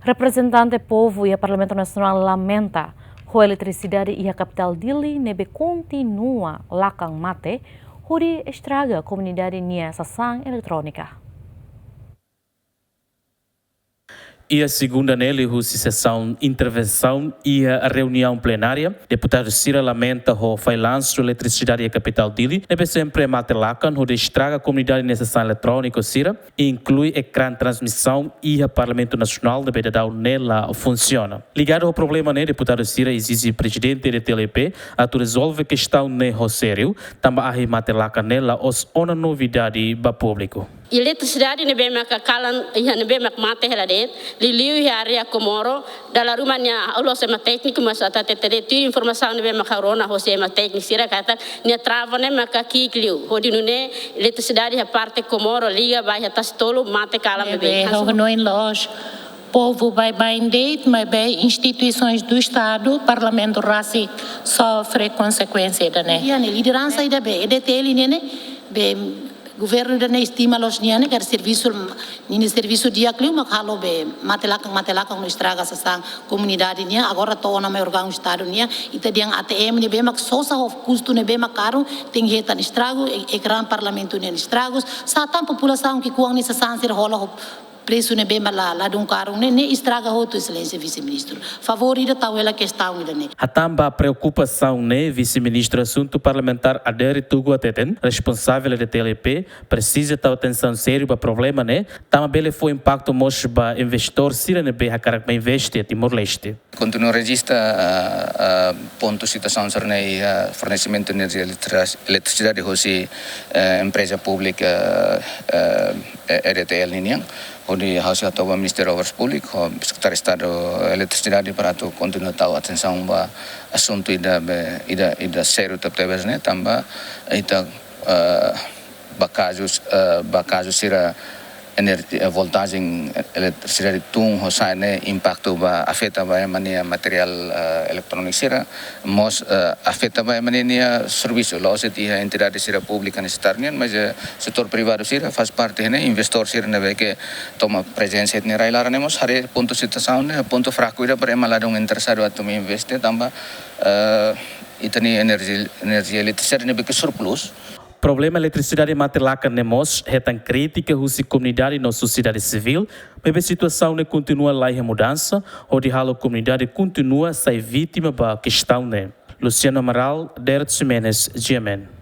Representante povo e a Parlamento Nacional lamenta que a eletricidade e a capital Dili nebe continua lakang mate, huri estraga a comunidade nia sasang eletrônica. E a segunda nele, a sessão intervenção e a reunião plenária, deputado Cira lamenta o falhanço da eletricidade e a capital Dili, deve sempre matelacan, o estraga a comunidade nessa sessão eletrônica, Cira, e inclui ecrã de transmissão e o Parlamento Nacional deve dar nela funciona. Ligado ao problema, né, deputado Cira exige o presidente da TLP a resolver a questão né, sério, também a matelacan nela os uma novidade para público. Eletricidade nebe maka kalan nebe mak mate heladet liliu area Komoro dalam rumahnya Allah sama teknik masa tete tu informasi nebe maka rona hose ma teknik sira kata nia travane maka kikliu hodinune eletricidade a parte Komoro liga vai atas tolo mate kalan bebe noin loja povo vai date, mas bem instituições do Estado, Parlamento Raci sofre consequência da né. E a liderança ainda bem, é dele né, bem governo da estima los niane que serviço dia que uma calo be matelakang no estraga sa comunidade nia agora to na maior órgão estado nia e te diang ATM ne be mak sosa of custo ne be caro tem reta estrago e gran parlamento nia estragos sa tam população que kuang ni sa sanser rola preço ne bem lá de carro ne estraga outro excelência vice-ministro favorita tal ela questão ne a tamba preocupação né vice-ministro assunto parlamentar adere tugo ateten responsável da TLP precisa ter atenção séria para problema né também foi impacto mos ba investor sira ne be hakar ba investe Timor Leste continua registra ponto situação sornei fornecimento de energia eletricidade hoje empresa pública EDTL niang onde hasil atau Ministério Obras Públicas, o Secretário de Estado Eletricidade para tu continua tahu atenção ba assunto ida sério taptebas né também ita bakazus sira energia voltagem eletricidade tung hosai ne impacto ba afeta ba mania material elektronik sira mos afeta ba mania serviço lo se tia entidade sira pública necessitarnian mas setor privado sira faz parte ne investor sira ne que toma presença ne railar nemos hare ponto situação ne ponto fraco ira para maladong interessado a tome investe tamba itani energia eletricidade ne be surplus. Problema eletricidade matelaca nemos é tão crítica a comunidade na sociedade civil, mas a situação ne continua lá em mudança, onde a comunidade continua a ser vítima da questão né. Luciano Amaral, Derek Jimenez, GMN.